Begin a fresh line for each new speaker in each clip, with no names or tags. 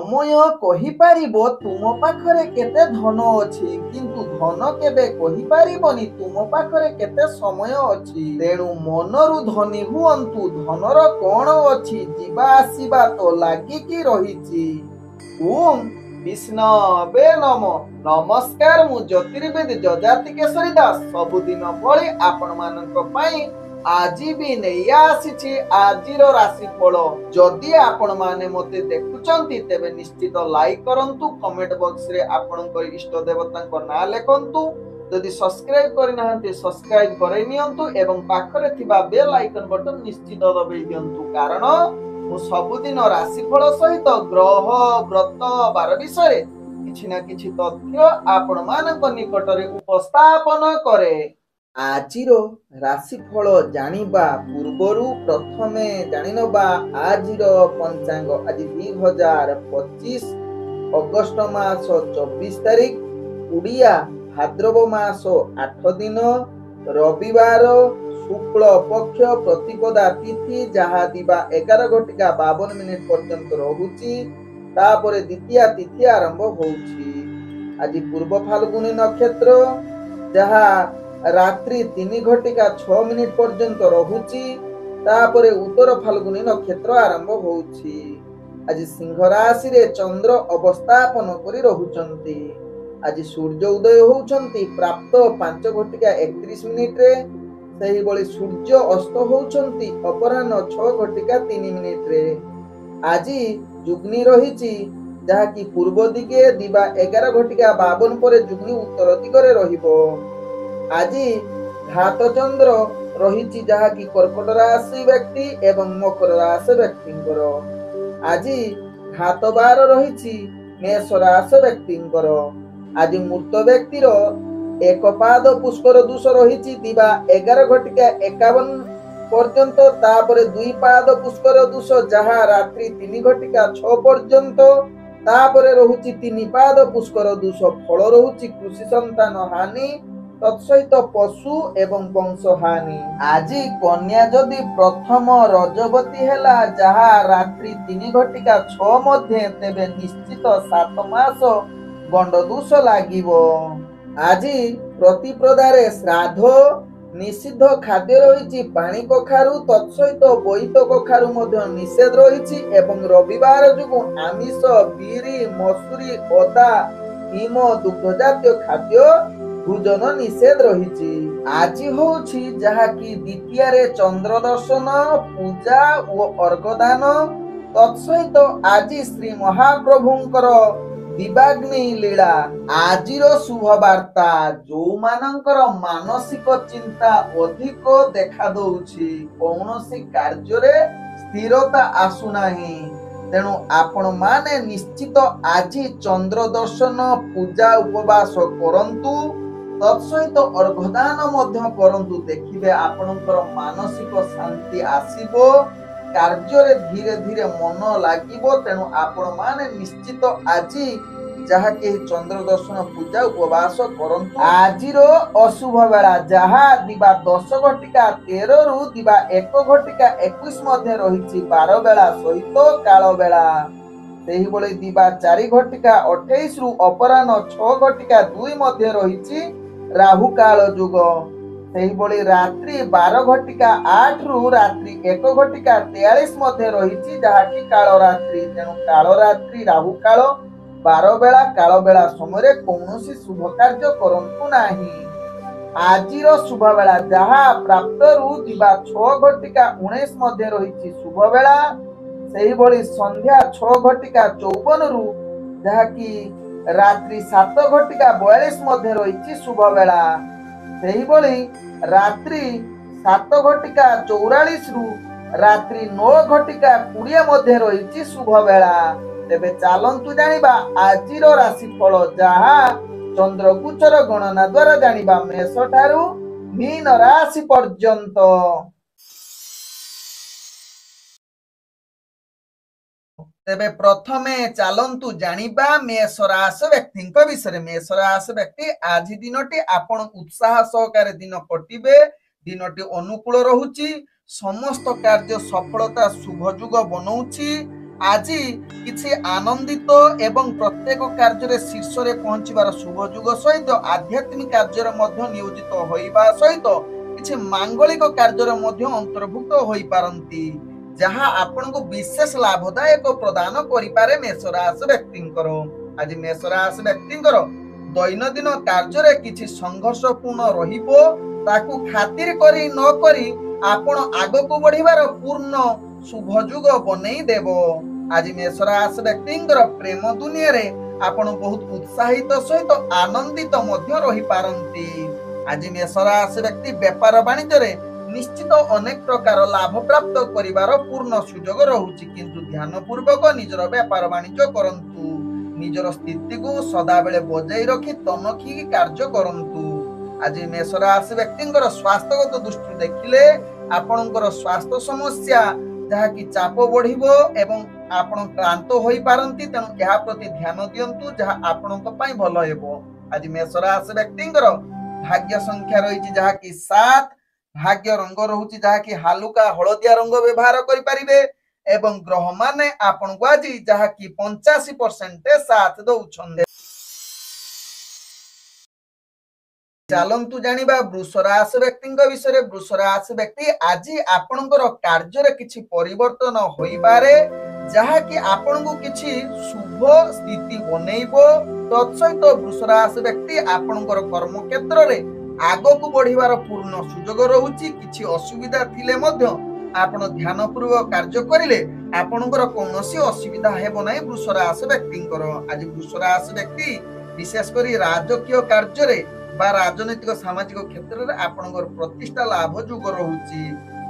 समय कहि पारिबो तुम पाखरे केते धन अछि किंतु धन केबे कहि पारिबोनी तुम पाखरे केते समय अछि। तेणु मनरु धनी हुअन्तु धनर कोण अछि जीवा आसीबा तो लागिकी रहिछि। ओम विष्णवे नमो। नमस्कार मु ज्योतिर्वेद जजाति केशरी दास सबुदिन भଳି आपण मानक पई आजी भी नहीं आसी आजिर राशिफल। जदि आपण माने मते देखुचंती तेबे निश्चित लाइक करंतु कमेंट बॉक्स रे आपणकर इष्ट देवता ना लेखंतु। जदि सब्सक्राइब करनाहांती सब्सक्राइब करे नियंतु एवं पाखरे थिबा बेल आइकन बटन निश्चित दबाई दियंतु कारण मु सबुदिन राशिफल सहित ग्रह व्रत बार विषय किछि ना किछि तथ्य आपण मानक निकटरे उपस्थापन करे। आजिर राशिफल जानिबा पूर्वरु प्रथमे जानिनबा आजिर पंचांग। आज 2025 अगस्त मास 24 तारिख उड़िया भाद्रव मास 8 दिन रविवार शुक्ल पक्ष प्रतिपदा तिथि जहा दिबा 11:52 पर्यंत रहुची। तापरे द्वितीय तिथि आरंभ होउची। आज पूर्व फाल्गुनी नक्षत्र जहा रात्रि 3:06 पर्यंत रहुची। तापरे उत्तर फाल्गुनी नक्षत्र आरंभ होउची। आज सिंह राशि रे चंद्र अवस्थापन करी रहुचंती। आज सूर्य उदय होउचंती प्राप्त 5:31 रे। सही बळी सूर्य अस्त होउचंती अपराह्न 6:03 रे। आज जुग्नी रहिची जहा कि पूर्व दिगे दिबा 11:52 परे जुग्नी उत्तर दिगरे रहिबो। आज घात चंद्र रही जहा कि कर्कट राशि व्यक्ति एवं मकर राशि व्यक्तिंकर। आज घात बार रही मेष राशि व्यक्तिंकर। आज मूर्त व्यक्तिर एक पाद पुष्कर दोष रही दिबा 11:51 पर्यंत। तापरे दुई पाद पुष्कर दोष जहा रात्रि 3:06 पर्यंत। तापरे रहुची 3 पाद पुष्कर दोष फल रहुची कृषि संतान हानि तत्सहित पशु एवं वंश हानि। आज कन्या जदि प्रथम रजवती हेला जहा रात्रि 3:06 मध्ये तेबे निश्चित 7 मास गंड दोष लागिबो। आज प्रतिप्रदारे श्राद्ध निषिद्ध खाद्य रही पानी कखारु तत्सहित बोईत कखारु मध्य निषेध रही एवं रविवार जुगु आमिष बीरी मसूरी अदा हिम दुग्ध जातीय खाद्य भोजन निषेध रही। आज होउछि जहा कि द्वितीय रे चंद्र दर्शन पूजा और अर्घदान तत्सहित आज श्री महाप्रभुंकर दिवाग्नि लीला। आजिर शुभ वार्ता जो मानकर मानसिक चिंता अधिक देखा दउछि कौनसी कार्य रे स्थिरता आसुनाही। तेणु आपण माने निश्चित आज चंद्र दर्शन पूजा उपवास करंतु तत्सहित अर्घदान मध्य करंतु। देखिबे आपणकर मानसिक शांति आसीबो कार्य रे धीरे धीरे मन लागिबो। तेणु आपण माने निश्चित आज जहा के चंद्र दर्शन पूजा उपवास करंतु। आजिर अशुभ बेला जहा दिबा 10:13 रु दिबा 1:21 मध्ये रहिछि 12 बेला सहित काल बेला। सेही बळे दिबा 4:28 रु अपराह्न 6:02 मध्ये रहिछि राहु काल जुग। सेही बळे रात्रि 12:08 रु रात्रि 1:43 मध्ये रहिछि जहा कि काल रात्रि। तेणु काल रात्रि राहु काल 12 बेला काल बेला समय कौनसी शुभ कार्य करंतु नाही। आजिर शुभ बेला जहा प्राप्त रु दिबा 6:19 मध्ये रहिछि शुभ बेला। सेही बळी संध्या 6:54 रु जहा कि रात्रि 7:42 मध्ये रहिछि शुभ बेला। सेही बळी रात्रि 7:44 रु रात्रि 9:20 मध्ये रहिछि शुभ बेला। तेबे चालंतु जानिबा आजिर राशिफल जहा चंद्र गोचर गणना द्वारा जानिबा मेष ठारू मीन राशि पर्यंत। तेबे प्रथमे चालंतु जानिबा मेष राशि व्यक्तिंक विषय। मेष राशि व्यक्ति आज दिनटी आपण उत्साह सहकारे दिन कटिबे। दिनटी अनुकूल रहुची समस्त कार्य सफलता शुभ जुग बनौची। ଆଜି କିଛି ଆନନ୍ଦିତ ଏବଂ ପ୍ରତ୍ୟେକ କାର୍ଯ୍ୟରେ ଶୀର୍ଷରେ ପହଞ୍ଚିବାର ଶୁଭ ଯୁଗ ସହିତ ଆଧ୍ୟାତ୍ମିକ କାର୍ଯ୍ୟରେ ମଧ୍ୟ ନିୟୋଜିତ ହୋଇବା ସହିତ କିଛି ମାଙ୍ଗଳିକ କାର୍ଯ୍ୟରେ ମଧ୍ୟ ଅନ୍ତର୍ଭୁକ୍ତ ହୋଇପାରନ୍ତି, ଯାହା ଆପଣଙ୍କୁ ବିଶେଷ ଲାଭଦାୟକ ପ୍ରଦାନ କରିପାରେ ମେଷ ରାଶି ବ୍ୟକ୍ତିଙ୍କର। ଆଜି ମେଷ ରାଶି ବ୍ୟକ୍ତିଙ୍କର ଦୈନନ୍ଦିନ କାର୍ଯ୍ୟରେ କିଛି ସଂଘର୍ଷପୂର୍ଣ୍ଣ ରହିବ, ତାକୁ ଖାତିର କରି ନ କରି ଆପଣ ଆଗକୁ ବଢିବାର ପୂର୍ଣ୍ଣ ଶୁଭ ଯୁଗ ବନେଇ ଦେବ। ଆଜି ମେଷ ରାଶି ବ୍ୟକ୍ତିଙ୍କର ପ୍ରେମ ଦୁନିଆରେ ଆପଣ ବହୁତ ଉତ୍ସାହିତ ସହିତ ଆନନ୍ଦିତ ମଧ୍ୟ ରହିପାରନ୍ତି। ଆଜି ମେଷ ରାଶି ବ୍ୟକ୍ତି ବେପାର ବାଣିଜ୍ୟରେ ନିଶ୍ଚିତ ଅନେକ ପ୍ରକାର ଲାଭ ପ୍ରାପ୍ତ କରିବାର ପୂର୍ଣ୍ଣ ସୁଯୋଗ ରହୁଛି, କିନ୍ତୁ ଧ୍ୟାନ ପୂର୍ବକ ନିଜର ବେପାର ବାଣିଜ୍ୟ କରନ୍ତୁ। ନିଜର ସ୍ଥିତିକୁ ସଦାବେଳେ ବଜାଇ ରଖି ତନଖି କାର୍ଯ୍ୟ କରନ୍ତୁ। ଆଜି ମେଷ ରାଶି ବ୍ୟକ୍ତିଙ୍କର ସ୍ୱାସ୍ଥ୍ୟଗତ ଦୃଷ୍ଟିରୁ ଦେଖିଲେ ଆପଣଙ୍କର ସ୍ୱାସ୍ଥ୍ୟ ସମସ୍ୟା ଯାହାକି ଚାପ ବଢିବ ଏବଂ ଆପଣ କ୍ଳାନ୍ତ ହୋଇପାରନ୍ତି, ତେଣୁ ଏହା ପ୍ରତି ଧ୍ୟାନ ଦିଅନ୍ତୁ, ଯାହା ଆପଣଙ୍କ ପାଇଁ ଭଲ ହେବ। ଆଜି ମେଷ ରାଶି ବ୍ୟକ୍ତିଙ୍କର ଭାଗ୍ୟ ସଂଖ୍ୟା ରହିଛି ଯାହାକି 7, ଭାଗ୍ୟ ରଙ୍ଗ ରହୁଛି ଯାହାକି ହାଲୁକା ହଳଦିଆ ରଙ୍ଗ ବ୍ୟବହାର କରିପାରିବେ ଏବଂ ଗ୍ରହ ମାନେ ଆପଣଙ୍କୁ ଆଜି ଯାହାକି 85% ସାଥ ଦଉଛନ୍ତି। ଚାଲନ୍ତୁ ଜାଣିବା ବୃଷ ରାଶି ବ୍ୟକ୍ତିଙ୍କ ବିଷୟରେ। ବୃଷ ରାଶି ବ୍ୟକ୍ତି ଆଜି ଆପଣଙ୍କର କାର୍ଯ୍ୟରେ କିଛି ପରିବର୍ତ୍ତନ ହୋଇପାରେ, ଯାହାକି ଆପଣଙ୍କୁ କିଛି ଶୁଭ ସ୍ଥିତି ବନେଇବ। ତତ୍ସହିତ ବୃଷ ରାଶି ବ୍ୟକ୍ତି ଆପଣଙ୍କର କର୍ମକ୍ଷେତ୍ରରେ ଆଗକୁ ବଢିବାର ପୂର୍ଣ୍ଣ ସୁଯୋଗ ରହୁଛି। କିଛି ଅସୁବିଧା ଥିଲେ ମଧ୍ୟ ଆପଣ ଧ୍ୟାନ ପୂର୍ବକ କାର୍ଯ୍ୟ କରିଲେ ଆପଣଙ୍କର କୌଣସି ଅସୁବିଧା ହେବ ନାହିଁ ବୃଷ ରାଶି ବ୍ୟକ୍ତିଙ୍କର। ଆଜି ବୃଷ ରାଶି ବ୍ୟକ୍ତି ବିଶେଷ କରି ରାଜକୀୟ କାର୍ଯ୍ୟରେ ବା ରାଜନୈତିକ ସାମାଜିକ କ୍ଷେତ୍ରରେ ଆପଣଙ୍କର ପ୍ରତିଷ୍ଠା ଲାଭ ଯୁଗ ରହୁଛି।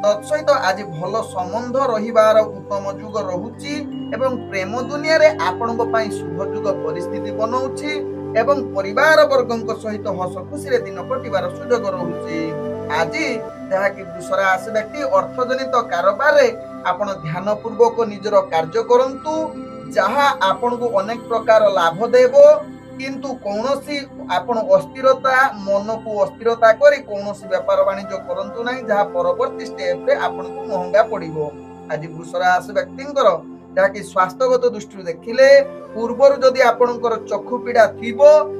ତତ୍ସହିତ ଆଜି ଭଲ ସମ୍ବନ୍ଧ ରହିବାର ଉତ୍ତମ ଯୁଗ ରହୁଛି ଏବଂ ପ୍ରେମ ଦୁନିଆରେ ଆପଣଙ୍କ ପାଇଁ ଶୁଭ ଯୁଗ ପରିସ୍ଥିତି ବନଉଛି ଏବଂ ପରିବାର ବର୍ଗଙ୍କ ସହିତ ହସ ଖୁସିରେ ଦିନ କଟିବାର ସୁଯୋଗ ରହୁଛି। ଆଜି ଯାହାକି ବୃଷ ରାଶି ବ୍ୟକ୍ତି ଅର୍ଥଜନିତ କାରବାରରେ ଆପଣ ଧ୍ୟାନ ପୂର୍ବକ ନିଜର କାର୍ଯ୍ୟ କରନ୍ତୁ, ଯାହା ଆପଣଙ୍କୁ ଅନେକ ପ୍ରକାର ଲାଭ ଦେବ। କିନ୍ତୁ କୌଣସି ଆପଣ ଅସ୍ଥିରତା ମନକୁ ଅସ୍ଥିରତା କରି କୌଣସି ବେପାର ବାଣିଜ୍ୟ କରନ୍ତୁ ନାହିଁ, ଯାହା ପରବର୍ତ୍ତୀ ଷ୍ଟେପରେ ଆପଣଙ୍କୁ ମହଙ୍ଗା ପଡିବ। ଆଜି ବୃଷ ରାଶି ବ୍ୟକ୍ତିଙ୍କର ଯାହାକି ସ୍ୱାସ୍ଥ୍ୟଗତ ଦୃଷ୍ଟିରୁ ଦେଖିଲେ ପୂର୍ବରୁ ଯଦି ଆପଣଙ୍କର ଚକ୍ଷୁ ପୀଡା ଥିବ,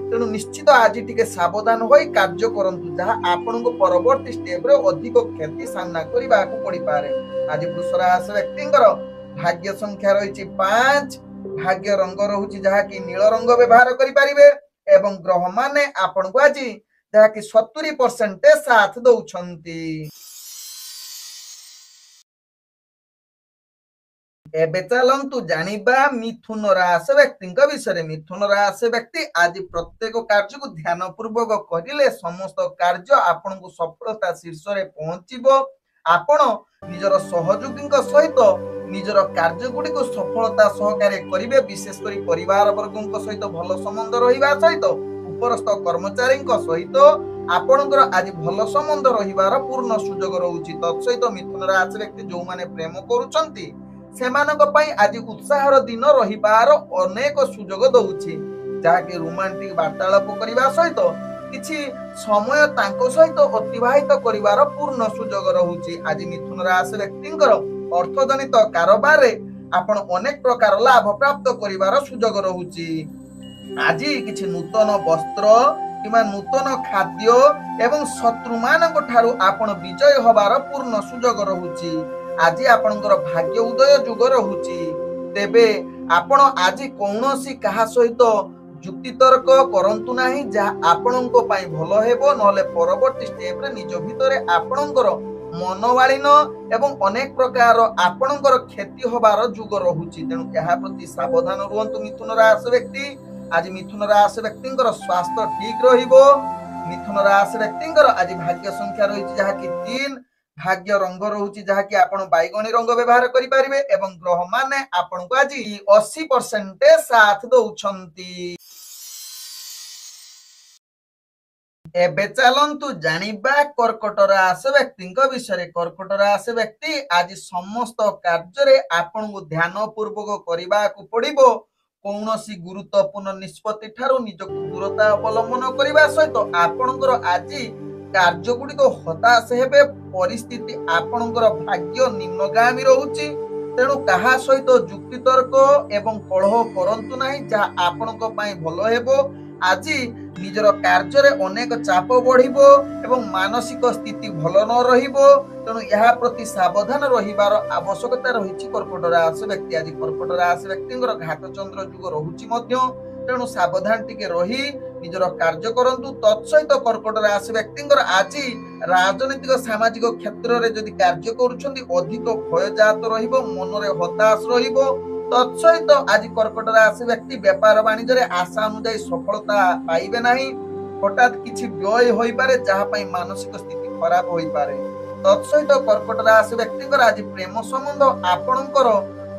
ତେଣୁ ନିଶ୍ଚିତ ଆଜି ଟିକେ ସାବଧାନ ହୋଇ କାର୍ଯ୍ୟ କରନ୍ତୁ, ଯାହା ଆପଣଙ୍କୁ ପରବର୍ତ୍ତୀ ଷ୍ଟେପରେ ଅଧିକ କ୍ଷତି ସାମ୍ନା କରିବାକୁ ପଡିପାରେ। ଆଜି ବୃଷ ରାଶି ବ୍ୟକ୍ତିଙ୍କର ଭାଗ୍ୟ ସଂଖ୍ୟା ରହିଛି 5, ଭାଗ୍ୟ ରଙ୍ଗ ରହୁଛି ଯାହାକି ନୀଳ ରଙ୍ଗ ବ୍ୟବହାର କରିପାରିବେ ଏବଂ ଗ୍ରହ ମାନେ ଆପଣଙ୍କୁ ଆଜି ଯାହାକି 70% ସାଥ ଦଉଛନ୍ତି। ଏବେ ଚାଲନ୍ତୁ ଜାଣିବା ମିଥୁନ ରାଶି ବ୍ୟକ୍ତିଙ୍କ ବିଷୟରେ। ମିଥୁନ ରାଶି ବ୍ୟକ୍ତି ଆଜି ପ୍ରତ୍ୟେକ କାର୍ଯ୍ୟକୁ ଧ୍ୟାନ ପୂର୍ବକ କରିଲେ ସମସ୍ତ କାର୍ଯ୍ୟ ଆପଣଙ୍କୁ ସଫଳତା ଶୀର୍ଷରେ ପହଞ୍ଚିବ। ଆପଣ ନିଜର ସହଯୋଗୀଙ୍କ ସହିତ ନିଜର କାର୍ଯ୍ୟ ଗୁଡିକୁ ସଫଳତା ସହକାରେ କରିବେ। ବିଶେଷ କରି ପରିବାର ବର୍ଗଙ୍କ ସହିତ ଭଲ ସମ୍ବନ୍ଧ ରହିବା ସହିତ ଉପରସ୍ଥ କର୍ମଚାରୀଙ୍କ ସହିତ ଆପଣଙ୍କର ଆଜି ଭଲ ସମ୍ବନ୍ଧ ରହିବାର ପୂର୍ଣ୍ଣ ସୁଯୋଗ ରହୁଛି। ତତ୍ସହିତ ମିଥୁନ ରାଶି ବ୍ୟକ୍ତି ଯୋଉମାନେ ପ୍ରେମ କରୁଛନ୍ତି ସେମାନଙ୍କ ପାଇଁ ଆଜି ଉତ୍ସାହର ଦିନ ରହିବାର ଅନେକ ସୁଯୋଗ ଦଉଛି, ଯାହାକି ରୋମାଣ୍ଟିକ ବାର୍ତ୍ତାଳାପ କରିବା ସହିତ କିଛି ସମୟ ତାଙ୍କ ସହିତ ଅତିବାହିତ କରିବାର ପୂର୍ଣ୍ଣ ସୁଯୋଗ ରହୁଛି। ଆଜି ମିଥୁନ ରାଶି ବ୍ୟକ୍ତିଙ୍କର ଅର୍ଥଜନିତ କାରବାରରେ ଆପଣ ଅନେକ ପ୍ରକାର ଲାଭ ପ୍ରାପ୍ତ କରିବାର ସୁଯୋଗ ରହୁଛି। ଆଜି କିଛି ନୂତନ ବସ୍ତ୍ର କିମ୍ବା ନୂତନ ଖାଦ୍ୟ ଏବଂ ଶତ୍ରୁମାନଙ୍କ ଠାରୁ ଆପଣ ବିଜୟ ହବାର ପୂର୍ଣ୍ଣ ସୁଯୋଗ ରହୁଛି। ଆଜି ଆପଣଙ୍କର ଭାଗ୍ୟ ଉଦୟ ଯୁଗ ରହୁଛି। ତେବେ ଆପଣ ଆଜି କୌଣସି କାହା ସହିତ ଯୁକ୍ତିତର୍କ କରନ୍ତୁ ନାହିଁ, ଯାହା ଆପଣଙ୍କ ପାଇଁ ଭଲ ହେବ, ନହେଲେ ପରବର୍ତ୍ତୀ ଷ୍ଟେପରେ ନିଜ ଭିତରେ ଆପଣଙ୍କର ମନୋମାଳିନ ଏବଂ ଅନେକ ପ୍ରକାର ଆପଣଙ୍କର କ୍ଷତି ହବାର ଯୁଗ ରହୁଛି। ତେଣୁ ଏହା ପ୍ରତି ସାବଧାନ ରୁହନ୍ତୁ ମିଥୁନ ରାଶି ବ୍ୟକ୍ତି। ଆଜି ମିଥୁନ ରାଶି ବ୍ୟକ୍ତିଙ୍କର ସ୍ୱାସ୍ଥ୍ୟ ଠିକ ରହିବ। ମିଥୁନ ରାଶି ବ୍ୟକ୍ତିଙ୍କର ଆଜି ଭାଗ୍ୟ ସଂଖ୍ୟା ରହିଛି ଯାହାକି 3, ଭାଗ୍ୟ ରଙ୍ଗ ରହୁଛି ଯାହାକି ଆପଣ ବାଇଗଣୀ ରଙ୍ଗ ବ୍ୟବହାର କରିପାରିବେ ଏବଂ ଗ୍ରହ ମାନେ ଆପଣଙ୍କୁ ଆଜି 80% ସାଥ ଦଉଛନ୍ତି। ଏବେ ଚାଲନ୍ତୁ ଜାଣିବା କର୍କଟ ରାଶି ବ୍ୟକ୍ତିଙ୍କ ବିଷୟରେ। କର୍କଟ ରାଶି ବ୍ୟକ୍ତି ଆଜି ସମସ୍ତ କାର୍ଯ୍ୟରେ ଆପଣଙ୍କୁ ଧ୍ୟାନ ପୂର୍ବକ କରିବାକୁ ପଡିବ। କୌଣସି ଗୁରୁତ୍ୱପୂର୍ଣ୍ଣ ନିଷ୍ପତ୍ତି ଠାରୁ ନିଜକୁ ଦୂରତା ଅବଲମ୍ବନ କରିବା ସହିତ ଆପଣଙ୍କର ଆଜି କାର୍ଯ୍ୟ ଗୁଡିକ ହତାଶ ହେବେ। ପରିସ୍ଥିତି ଆପଣଙ୍କର ଭାଗ୍ୟ ନିମ୍ନଗାମୀ ରହୁଛି। तेणु कहा सहित जुक्तितर्क एवं कलह करंतु नाही जहा आपनक पई भलो हेबो। आज निजर कार्य अनेक चाप बढ़िबो एवं मानसिक स्थिति भल न रहिबो। तेणु यह प्रति सावधान रहिबार आवश्यकता रही कर्कट राशि व्यक्ति। आज कर्कट राशि व्यक्ति घात चंद्र युग रहुची मध्य। तेणु सावधान टिके रही निजर कार्य करंतु। तत्सहित कर्कट राशि व्यक्ति आज राजनीतिक सामाजिक क्षेत्र में जदि कार्य करुछंती अधिक भयजात रहिबो, मनरे हताश रहिबो। तत्सहित आज कर्कट राशि व्यक्ति व्यापार वाणिज्य आशा अनुसार सफलता पाइबे नहीं। हठात किछि व्यय होई पारे जहा पई मानसिक स्थिति खराब होई पारे। तत्सहित कर्कट राशि व्यक्ति आज प्रेम संबंध आपणकर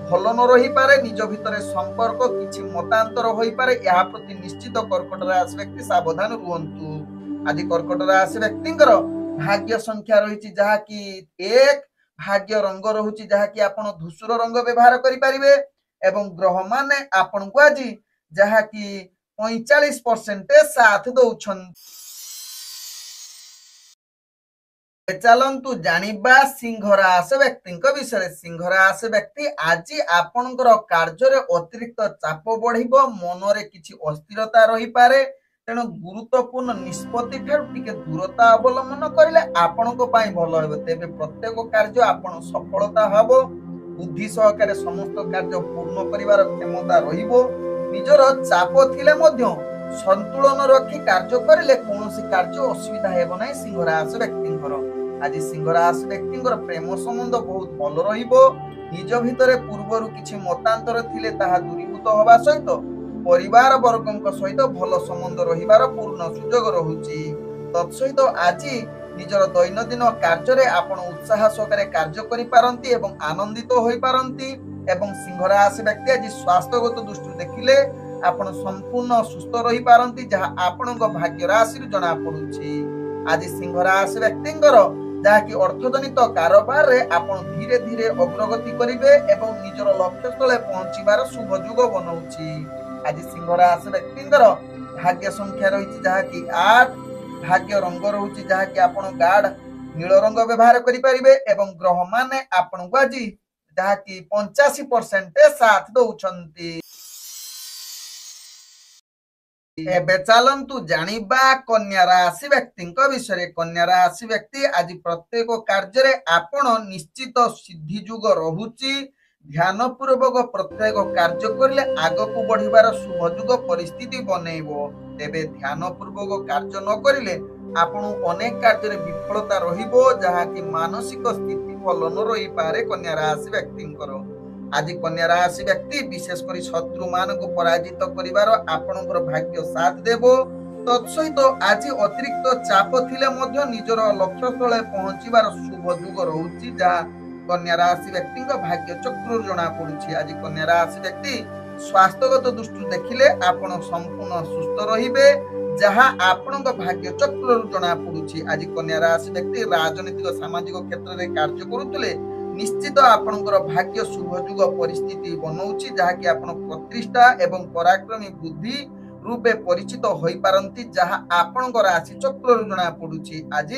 भल न रही पारे। निज भितर संपर्क किछि मतांतर होई पारे। या प्रति निश्चित कर्कट राशि व्यक्ति सावधान रुहंतु। आज कर्कट राशि व्यक्ति भाग्य संख्या रही जहा कि 1, भाग्य रंग रहुची जहा कि आपण धूसर रंग व्यवहार करि परिबे एवं ग्रह माने आपण को आज जहा कि 45% साथ दउछन। चलंतु जानिबा सिंह राशि व्यक्ति विषय। सिंह राशि व्यक्ति आज आपणकर कार्य अतिरिक्त चाप बढ़िबो, मनरे किछि अस्थिरता रही पारे। तेणु गुरुत्वपूर्ण निष्पत्ति ठारू टिके दूरता अवलंबन करिले आपणक पई भलो हेबो। तेबे प्रत्येक कार्य आपण सफलता हबो। बुद्धि सहकारे समस्त कार्य पूर्ण करिवार क्षमता रहिबो। निजर चाप थिले मध्य संतुलन रखी कार्य करिले कोनोसी कार्य असुविधा हेबो नै सिंह राशि व्यक्तिंकर। आज सिंह राशि व्यक्तिंकर प्रेम संबंध बहुत भल रहिबो। निज भितरे पूर्वरु किछि मतांतर थिले ताहा दूरीभूत होबा सहित परिवार वर्गक सहित भल संबंध रहिबार पूर्ण सुजोग रहुची। तत्सहित आज निजर दैनंदिन कार्य आपण उत्साह सहकारे कार्य करि पारंती एवं आनंदित होई पारंती। एवं सिंह राशि व्यक्ति आज स्वास्थ्यगत दृष्टि देखिले आपण संपूर्ण सुस्थ रही पारंती जहा आपणक भाग्य राशि जना पडुची। आज सिंह राशि व्यक्तिंकर जहा कि अर्थजनित कारोबार रे आपण धीरे धीरे अग्रगति करिवे एवं निजर लक्ष्य स्थले पहुंचीबार शुभ युग बनौची। आज सिंह राशि व्यक्तिंकर भाग्य संख्या रही जहा कि 8, भाग्य रंग रहुची जहा कि आपण गाढ़ नील रंग व्यवहार करि परिबे एवं ग्रह माने आपण को आज जहा कि 85% साथ दउछंती। एबे चलंतु जानिबा कन्या राशि व्यक्ति विषय। कन्या राशि व्यक्ति आज प्रत्येक कार्य आपण निश्चित सिद्धि युग रहुची। ध्यान पूर्वक प्रत्येक कार्य करले आग को बढ़िबार शुभ युग परिस्थिति बनैबो। तेबे ध्यान पूर्वक कार्य न करिले आपण अनेक कार्य विफलता रहिबो जहा कि मानसिक स्थिति भल न रही पारे कन्या राशि व्यक्तिंकर। आज कन्या राशि व्यक्ति विशेष कर शत्रु मान को पराजित करिवार आपणकर भाग्य साथ देबो। तत्सहित आज अतिरिक्त चाप थिले मध्य निजर लक्ष्य स्थले पहुंचीबार शुभ युग रहुची जहा कन्या राशि व्यक्ति भाग्य चक्र जना पड़ुछि। आज कन्या राशि व्यक्ति स्वास्थ्यगत दृष्टि देखिले आपण संपूर्ण सुस्थ रहिबे जहा आपणक भाग्य चक्र जना पड़ुछि। आज कन्या राशि व्यक्ति राजनीतिक सामाजिक क्षेत्र में कार्य करुथिले निश्चित आपणकर भाग्य शुभ युग परिस्थिति बनौछि जहा कि आपण प्रतिष्ठा एवं पराक्रमी बुद्धि रूपे परिचित होई पारंती जहा आपणकर राशि चक्र जना पड़ुछि। आज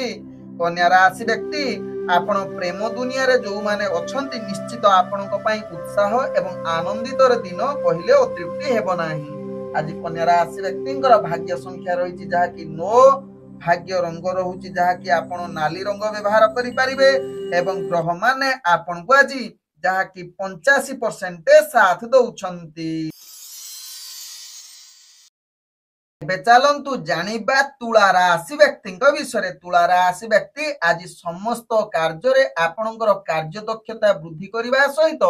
कन्या राशि व्यक्ति आपण प्रेम दुनिया रे जो माने अछंती निश्चित आपणक पई उत्साह एवं आनंदित दिन कहिले अतृप्ति हेबो नाही। आज कन्या राशि व्यक्तिंकर भाग्य संख्या रही जहा कि 9, भाग्य रंग रहुची जहा कि आपण नाली रंग व्यवहार करि परिबे एवं ग्रह माने आपण को आज जहा कि 85% साथ दउछंती। चलंतु जानिबा तुला राशि व्यक्ति विषय। तुला राशि व्यक्ति आज समस्त कार्य आपणकर कार्य दक्षता वृद्धि करने सहित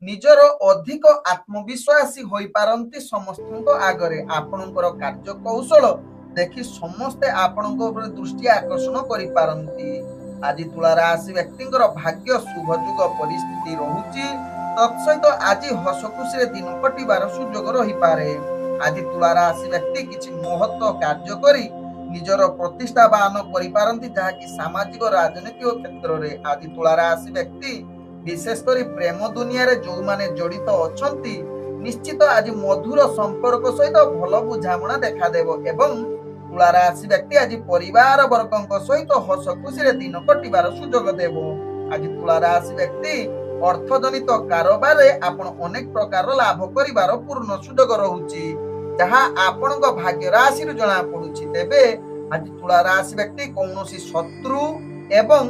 निजर अधिक आत्मविश्वासी होई पारंती। समस्त आगरे आपणकर कार्य कौशल देखि समस्ते आपणक उपर दृष्टि आकर्षण करि पारंती। आज तुला राशि व्यक्ति भाग्य शुभ युग परिस्थिति रहुची। तत्सहित आज हस खुशी दिन कटिबार सुजोग रही पारे। आज तुला राशि व्यक्ति किछि महत्व कार्य करी निजर प्रतिष्ठा बान करि पारंती जहा कि सामाजिक राजनीतिक क्षेत्र रे। आज तुला राशि व्यक्ति विशेष करी प्रेम दुनिया रे जो माने जड़ित अछंती निश्चित आज मधुर संपर्क सहित भल बुझामणा देखा देबो एवं तुला राशि व्यक्ति आज परिवार वर्गक सहित हस खुशी दिन कटिबार सुजोग देबो। आज तुला राशि व्यक्ति ଅର୍ଥଜନିତ କାରବାରରେ ଆପଣ ଅନେକ ପ୍ରକାର ଲାଭ କରିବାର ପୂର୍ଣ୍ଣ ସୁଯୋଗ ରହୁଛି, ଯାହା ଆପଣଙ୍କ ଭାଗ୍ୟ ରାଶିରୁ ଜଣା ପଡୁଛି। ତେବେ ଆଜି ତୁଳା ରାଶି ବ୍ୟକ୍ତି କୌଣସି ଶତ୍ରୁ ଏବଂ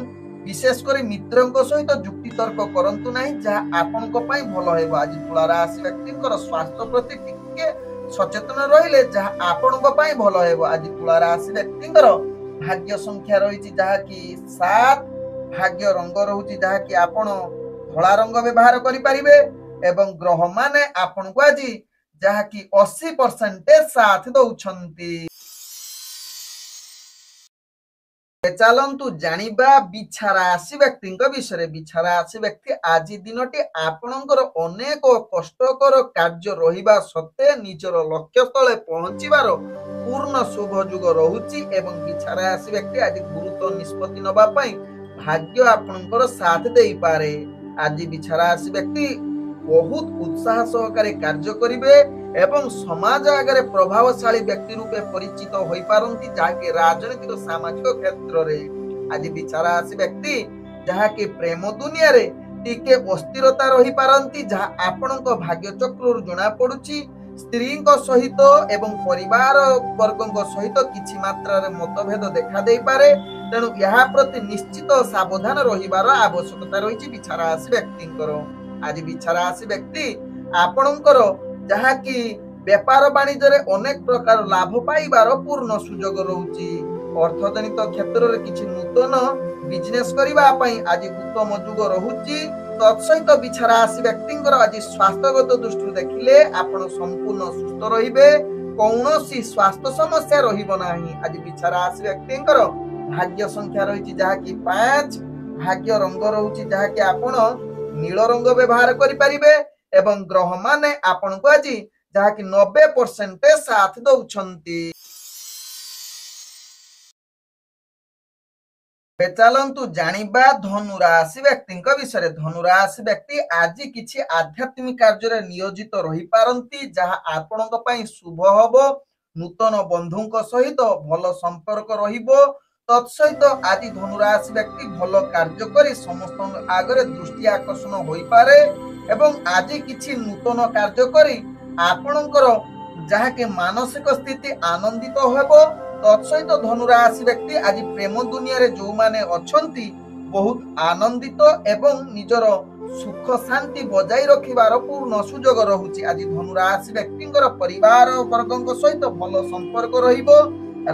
ବିଶେଷ କରି ମିତ୍ରଙ୍କ ସହିତ ଯୁକ୍ତିତର୍କ କରନ୍ତୁ ନାହିଁ, ଯାହା ଆପଣଙ୍କ ପାଇଁ ଭଲ ହେବ। ଆଜି ତୁଳା ରାଶି ବ୍ୟକ୍ତିଙ୍କର ସ୍ୱାସ୍ଥ୍ୟ ପ୍ରତି ଟିକେ ସଚେତନ ରହିଲେ ଯାହା ଆପଣଙ୍କ ପାଇଁ ଭଲ ହେବ। ଆଜି ତୁଳା ରାଶି ବ୍ୟକ୍ତିଙ୍କର ଭାଗ୍ୟ ସଂଖ୍ୟା ରହିଛି ଯାହାକି 7, ଭାଗ୍ୟ ରଙ୍ଗ ରହୁଛି ଯାହାକି ଆପଣ ଧଳା ରଙ୍ଗ ବ୍ୟବହାର କରିପାରିବେ ଏବଂ ଗ୍ରହ ମାନେ ଆପଣଙ୍କୁ ଆଜି ଯାହାକି 80% ସାଥ ଦଉଛନ୍ତି। ଚାଲନ୍ତୁ ଜାଣିବା ବିଛା ରାଶି ବ୍ୟକ୍ତିଙ୍କ ବିଷୟରେ। ବିଛା ରାଶି ବ୍ୟକ୍ତି ଆଜି ଦିନଟି ଆପଣଙ୍କର ଅନେକ କଷ୍ଟକର କାର୍ଯ୍ୟ ରହିବା ସତ୍ତ୍ୱେ ନିଜର ଲକ୍ଷ୍ୟ ସ୍ଥଳେ ପହଞ୍ଚିବାର ପୂର୍ଣ୍ଣ ଶୁଭ ଯୁଗ ରହୁଛି ଏବଂ ବିଛା ରାଶି ବ୍ୟକ୍ତି ଆଜି ଗୁରୁତ୍ୱ ନିଷ୍ପତ୍ତି ନେବା ପାଇଁ ଭାଗ୍ୟ ଆପଣଙ୍କର ସାଥ ଦେଇପାରେ। ଆଜି ବିଛା ରାଶି ବ୍ୟକ୍ତି ବହୁତ ଉତ୍ସାହ ସହକାରେ କାର୍ଯ୍ୟ କରିବେ ଏବଂ ସମାଜ ଆଗରେ ପ୍ରଭାବଶାଳୀ ବ୍ୟକ୍ତି ରୂପେ ପରିଚିତ ହୋଇପାରନ୍ତି, ଯାହାକି ରାଜନୈତିକ ସାମାଜିକ କ୍ଷେତ୍ରରେ। ଆଜି ବିଛା ରାଶି ବ୍ୟକ୍ତି ଯାହାକି ପ୍ରେମ ଦୁନିଆରେ ଟିକେ ଅସ୍ଥିରତା ରହିପାରନ୍ତି, ଯାହା ଆପଣଙ୍କ ଭାଗ୍ୟ ଚକ୍ରରୁ ଜଣା ପଡୁଛି। ସ୍ତ୍ରୀଙ୍କ ସହିତ ଏବଂ ପରିବାର ବର୍ଗଙ୍କ ସହିତ କିଛି ମାତ୍ରାରେ ମତଭେଦ ଦେଖା ଦେଇପାରେ, ତେଣୁ ଏହା ପ୍ରତି ନିଶ୍ଚିତ ସାବଧାନ ରହିବାର ଆବଶ୍ୟକତା ରହିଛି ବିଛା ରାଶି ବ୍ୟକ୍ତିଙ୍କର। ଆଜି ବିଛା ରାଶି ବ୍ୟକ୍ତି ଆପଣଙ୍କର ଯାହାକି ବେପାର ବାଣିଜ୍ୟରେ ଅନେକ ପ୍ରକାର ଲାଭ ପାଇବାର ପୂର୍ଣ୍ଣ ସୁଯୋଗ ରହୁଛି। ଅର୍ଥଜନିତ କ୍ଷେତ୍ରରେ କିଛି ନୂତନ ବିଜନେସ କରିବା ପାଇଁ ଆଜି ଉତ୍ତମ ଯୁଗ ରହୁଛି। ତତ୍ସହିତ ବିଛା ରାଶି ବ୍ୟକ୍ତିଙ୍କର ଆଜି ସ୍ୱାସ୍ଥ୍ୟଗତ ଦୃଷ୍ଟିରୁ ଦେଖିଲେ ଆପଣ ସମ୍ପୂର୍ଣ୍ଣ ସୁସ୍ଥ ରହିବେ, କୌଣସି ସ୍ୱାସ୍ଥ୍ୟ ସମସ୍ୟା ରହିବ ନାହିଁ। ଆଜି ବିଛା ରାଶି ବ୍ୟକ୍ତିଙ୍କର ଭାଗ୍ୟ ସଂଖ୍ୟା ରହିଛି ଯାହାକି 5, ଭାଗ୍ୟ ରଙ୍ଗ ରହୁଛି ଯାହାକି ଆପଣ ନୀଳ ରଙ୍ଗ ବ୍ୟବହାର କରିପାରିବେ ଏବଂ ଗ୍ରହ ମାନେ ଆପଣଙ୍କୁ ଆଜି ଯାହାକି 90% ସାଥ ଦଉଛନ୍ତି। ଚାଲନ୍ତୁ ଜାଣିବା ଧନୁ ରାଶି ବ୍ୟକ୍ତିଙ୍କ ବିଷୟରେ। ଧନୁ ରାଶି ବ୍ୟକ୍ତି ଆଜି କିଛି ଆଧ୍ୟାତ୍ମିକ କାର୍ଯ୍ୟରେ ନିୟୋଜିତ ରହିପାରନ୍ତି, ଯାହା ଆପଣଙ୍କ ପାଇଁ ଶୁଭ ହବ। ନୂତନ ବନ୍ଧୁଙ୍କ ସହିତ ଭଲ ସମ୍ପର୍କ ରହିବ। ତତ୍ସହିତ ଆଜି ଧନୁ ରାଶି ବ୍ୟକ୍ତି ଭଲ କାର୍ଯ୍ୟ କରି ସମସ୍ତଙ୍କ ଆଗରେ ଦୃଷ୍ଟି ଆକର୍ଷଣ ହୋଇପାରେ ଏବଂ ଆଜି କିଛି ନୂତନ କାର୍ଯ୍ୟ କରି ଆପଣଙ୍କର ଯାହାକି ମାନସିକ ସ୍ଥିତି ଆନନ୍ଦିତ ହେବ। ତତ୍ସହିତ ଧନୁ ରାଶି ବ୍ୟକ୍ତି ଆଜି ପ୍ରେମ ଦୁନିଆରେ ଯୋଉମାନେ ଅଛନ୍ତି ବହୁତ ଆନନ୍ଦିତ ଏବଂ ନିଜର ସୁଖ ଶାନ୍ତି ବଜାଇ ରଖିବାର ପୂର୍ଣ୍ଣ ସୁଯୋଗ ରହୁଛି। ଆଜି ଧନୁ ରାଶି ବ୍ୟକ୍ତିଙ୍କର ପରିବାର ବର୍ଗଙ୍କ ସହିତ ଭଲ ସମ୍ପର୍କ ରହିବ।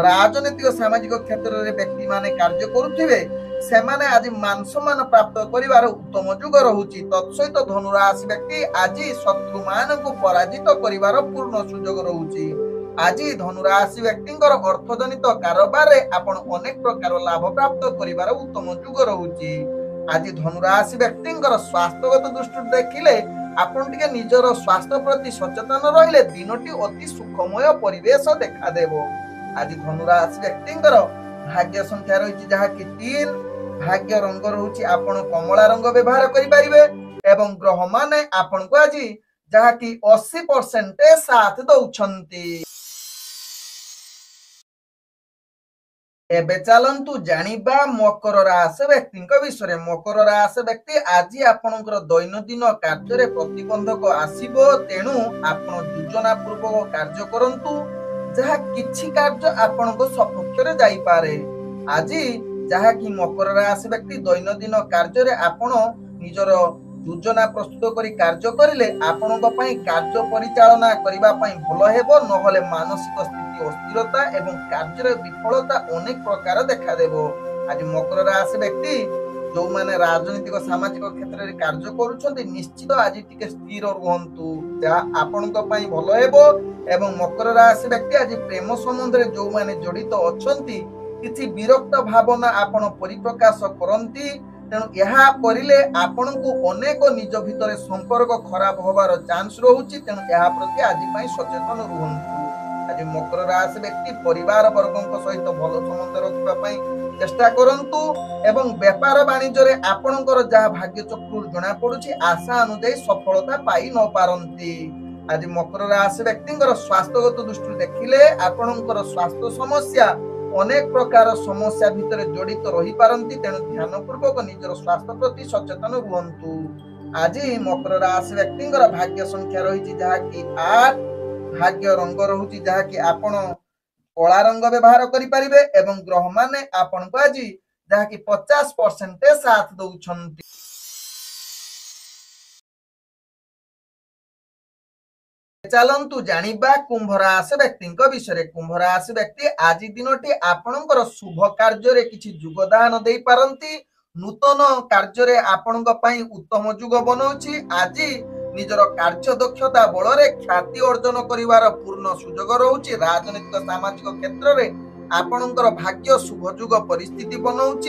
ରାଜନୈତିକ ସାମାଜିକ କ୍ଷେତ୍ରରେ ବ୍ୟକ୍ତିମାନେ କାର୍ଯ୍ୟ କରୁଥିବେ, ସେମାନେ ଆଜି ମାନ ସମ୍ମାନ ପ୍ରାପ୍ତ କରିବାର ଉତ୍ତମ ଯୁଗ ରହୁଛି। ତତ୍ସହିତ ଧନୁ ରାଶି ବ୍ୟକ୍ତି ଆଜି ଶତ୍ରୁମାନଙ୍କୁ ପରାଜିତ କରିବାର ପୂର୍ଣ୍ଣ ସୁଯୋଗ ରହୁଛି। ଆଜି ଧନୁ ରାଶି ବ୍ୟକ୍ତିଙ୍କର ଅର୍ଥଜନିତ କାରବାରରେ ଆପଣ ଅନେକ ପ୍ରକାର ଲାଭ ପ୍ରାପ୍ତ କରିବାର ଉତ୍ତମ ଯୁଗ ରହୁଛି। ଆଜି ଧନୁ ରାଶି ବ୍ୟକ୍ତିଙ୍କର ସ୍ୱାସ୍ଥ୍ୟଗତ ଦୃଷ୍ଟିରୁ ଦେଖିଲେ ଆପଣ ଟିକେ ନିଜର ସ୍ୱାସ୍ଥ୍ୟ ପ୍ରତି ସଚେତନ ରହିଲେ ଦିନଟି ଅତି ସୁଖମୟ ପରିବେଶ ଦେଖାଦେବ। ଆଜି ଧନୁ ରାଶି ବ୍ୟକ୍ତିଙ୍କର ଭାଗ୍ୟ ସଂଖ୍ୟା ରହିଛି ଯାହାକି 3, ଭାଗ୍ୟ ରଙ୍ଗ ରହୁଛି ଆପଣ କମଳା ରଙ୍ଗ ବ୍ୟବହାର କରିପାରିବେ ଏବଂ ଗ୍ରହ ମାନେ ଆପଣଙ୍କୁ ଆଜି ଯାହାକି 80% ସାଥ ଦଉଛନ୍ତି। ଏବେ ଚାଲନ୍ତୁ ଜାଣିବା ମକର ରାଶି ବ୍ୟକ୍ତିଙ୍କ ବିଷୟରେ। ମକର ରାଶି ବ୍ୟକ୍ତି ଆଜି ଆପଣଙ୍କର ଦୈନନ୍ଦିନ କାର୍ଯ୍ୟରେ ପ୍ରତିବନ୍ଧକ ଆସିବ, ତେଣୁ ଆପଣ ଯୋଜନା ପୂର୍ବକ କାର୍ଯ୍ୟ କରନ୍ତୁ, ଯାହା କିଛି କାର୍ଯ୍ୟ ଆପଣଙ୍କ ସପକ୍ଷରେ ଯାଇପାରେ। ଆଜି ଯାହାକି ମକର ରାଶି ବ୍ୟକ୍ତି ଦୈନନ୍ଦିନ କାର୍ଯ୍ୟରେ ଆପଣ ନିଜର ଯୋଜନା ପ୍ରସ୍ତୁତ କରି କାର୍ଯ୍ୟ କରିଲେ ଆପଣଙ୍କ ପାଇଁ କାର୍ଯ୍ୟ ପରିଚାଳନା କରିବା ପାଇଁ ଭଲ ହେବ, ନହେଲେ ମାନସିକ ସ୍ଥିତି ଅସ୍ଥିରତା ଏବଂ କାର୍ଯ୍ୟରେ ବିଫଳତା ଅନେକ ପ୍ରକାର ଦେଖାଦେବ। ଆଜି ମକର ରାଶି ବ୍ୟକ୍ତି ଯୋଉମାନେ ରାଜନୈତିକ ସାମାଜିକ କ୍ଷେତ୍ରରେ କାର୍ଯ୍ୟ କରୁଛନ୍ତି ନିଶ୍ଚିତ ଆଜି ଟିକେ ସ୍ଥିର ରୁହନ୍ତୁ, ଯାହା ଆପଣଙ୍କ ପାଇଁ ଭଲ ହେବ। ଏବଂ ମକର ରାଶି ବ୍ୟକ୍ତି ଆଜି ପ୍ରେମ ସମ୍ବନ୍ଧରେ ଯୋଉମାନେ ଜଡିତ ଅଛନ୍ତି କିଛି ବିରକ୍ତ ଭାବନା ଆପଣ ପରିପ୍ରକାଶ କରନ୍ତି, ତେଣୁ ଏହା କରିଲେ ଆପଣଙ୍କୁ ଅନେକ ନିଜ ଭିତରେ ସମ୍ପର୍କ ଖରାପ ହବାର ଚାନ୍ସ ରହୁଛି, ତେଣୁ ଏହା ପ୍ରତି ଆଜି ପାଇଁ ସଚେତନ ରୁହନ୍ତୁ। ଆଜି ମକର ରାଶି ବ୍ୟକ୍ତି ପରିବାର ବର୍ଗଙ୍କ ସହିତ ଭଲ ସମ୍ବନ୍ଧ ରଖିବା ପାଇଁ ଚେଷ୍ଟା କରନ୍ତୁ ଏବଂ ବେପାର ବାଣିଜ୍ୟରେ ଆପଣଙ୍କର ଯାହା ଭାଗ୍ୟ ଚକ୍ରରୁ ଜଣା ପଡୁଛି ଆଶା ଅନୁଯାୟୀ ସଫଳତା ପାଇ ନ ପାରନ୍ତି। ଆଜି ମକର ରାଶି ବ୍ୟକ୍ତିଙ୍କର ସ୍ୱାସ୍ଥ୍ୟଗତ ଦୃଷ୍ଟିରୁ ଦେଖିଲେ ଆପଣଙ୍କର ସ୍ୱାସ୍ଥ୍ୟ ସମସ୍ୟା ଅନେକ ପ୍ରକାର ସମସ୍ୟା ଭିତରେ ଜଡିତ ରହିପାରନ୍ତି, ତେଣୁ ଧ୍ୟାନ ପୂର୍ବକ ନିଜର ସ୍ୱାସ୍ଥ୍ୟ ପ୍ରତି ସଚେତନ ରୁହନ୍ତୁ। आज मकर राशि व्यक्ति भाग्य संख्या रही जहाँकि 8, भाग्य रंग रहुची जहाँकि आपण कला रंग व्यवहार करें एवं ग्रह माने आपण को आज जहाँकि 50% साथ दौरान। चलतु जानिबा कुंभ राशि व्यक्ति विषय। कुंभ राशि व्यक्ति आज दिनटी आपणकर शुभ कार्य किसी योगदान दे पारंती। नूतन कार्य आपण उत्तम जुग बनाऊँच। आज निजर कार्य दक्षता बल ख्याति अर्जन करिवार पूर्ण सुजोग रोचे। राजनीतिक सामाजिक क्षेत्र में आपणकर भाग्य शुभ जुग परिस्थिति बनाऊँच।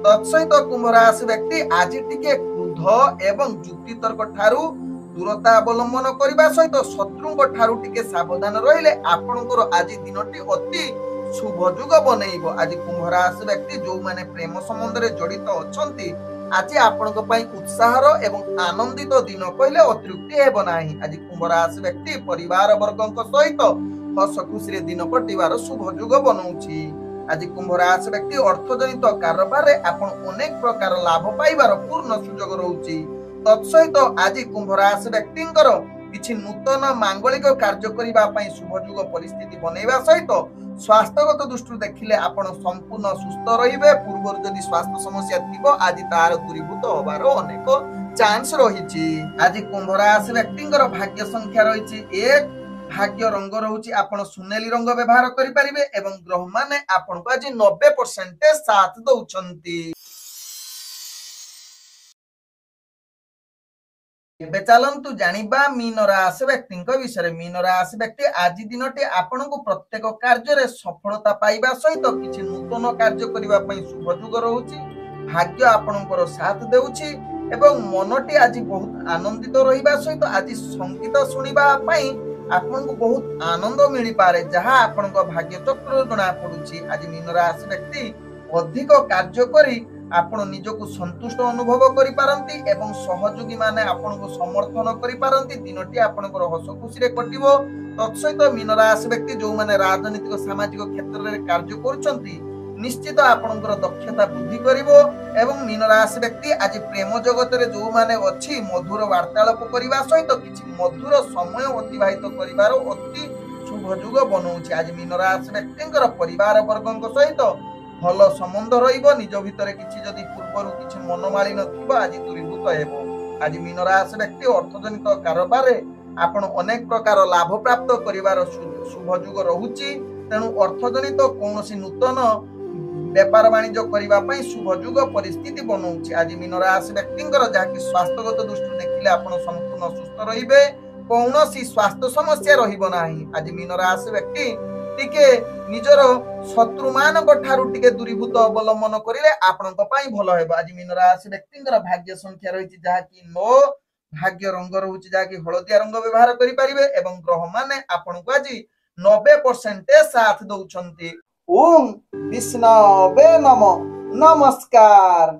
तत्सहित कुंभ राशि व्यक्ति आज टिके क्रोध एवं युक्ति तर्क ठारू दूरता अवलंबन करने सहित शत्रु ठारू टिके सावधान रहिले आपणकर आज दिनटी अति शुभ जुग बनइब। आज कुंभ राशि व्यक्ति जो माने प्रेम संबंध में जड़ित अछंती आज आपणक पई उत्साहर एवं आनंदित दिन कहले अतिरिक्ति हेब नाही। आज कुंभ राशि व्यक्ति परिवार वर्गक सहित हस खुशी दिन कटिवार शुभ जुग बनाउछि। आज कुंभ राशि व्यक्ति अर्थजनित कारोबार रे आपण अनेक प्रकार लाभ पाइबार पूर्ण सुजोग रहउछि। तत्सहित आज कुंभ राशि व्यक्ति किछि नूतन मांगलिक कार्य करने शुभ जुग परिस्थिति बनैबा सहित स्वास्थ्यगत दृष्टि देखिले आपण संपूर्ण सुस्थ रहिबे। पूर्व जदि स्वास्थ्य समस्या थिबो आज तार दूरीभूत होबार अनेक चांस रहिछि। आज कुंभ राशि व्यक्ति भाग्य संख्या रहिछि 1, भाग्य रंग रहुछि आपण सुनेली रंग व्यवहार करि परिबे एवं ग्रह माने आपण को आज 90% साथ दउछंती। चलतु जानिबा मीन राशि व्यक्ति विषय। मीन राशि व्यक्ति आज दिनटी आपण को प्रत्येक कार्य सफलता पाइबा सहित किछि नूतन कार्य करने शुभ जुग रोचे। भाग्य आपणकर साथ देउछि एवं मनटी आज बहुत आनंदित रहिबा सहित आज संगीत सुनिबा पई आपन को बहुत आनंद मिली पारे जहां आपन को भाग्य चक्र जना पड़ुछि। आज मीन राशि व्यक्ति अधिक कार्य करी आपण निजको संतुष्ट अनुभव करि पारंती एवं सहयोगी माने आपण को समर्थन करि पारंती। दिनटी आपनकर हस खुशी रे कटिबो। तत्सहित मीन राशि व्यक्ति जो माने राजनीतिक सामाजिक क्षेत्र में कार्य करूछंती निश्चित आपनकर दक्षता वृद्धि करिवो एवं मीन राशि व्यक्ति आज प्रेम जगत रे जो माने अछि मधुर वार्तालाप करिवा सहित किछि मधुर समय अतिबाहित करिवार अति शुभ जुग बनउछि। आज मीन राशि व्यक्तिंकर परिवार वर्गक सहित भल संबंध रहिबो। निज भितर किछि जदि पूर्वरु किछि मनमालिन थिबो आज दूरीभूत हेबो। आज मीन राशि व्यक्ति अर्थजनित कारोबार रे आपण अनेक प्रकार लाभ प्राप्त करिवार शुभ जुग रहुछि। तेणु अर्थजनित कौनसी नूतन व्यापार वाणिज्य करने शुभ जुग परिस्थिति बनाऊँच। आज मीन राशि व्यक्ति जहाँकि स्वास्थ्यगत दृष्टि देखिले आपण संपूर्ण सुस्थ रहिबे। कौनसी स्वास्थ्य समस्या रहिबो नाही। आज मीन राशि व्यक्ति टिके निजर शत्रु मानक ठारू टिके दूरीभूत अवलंबन करिले आपनक पई भलो हेबो। आज मीन राशि व्यक्ति भाग्य संख्या रहिछि जहाँकि 9, भाग्य रंग रहुछि जहाँकि हलदिया रंग व्यवहार करि परिबे एवं ग्रह माने आपनक आज 90% साथ दउछंती। ओम विष्णवे नमः। नमस्कार।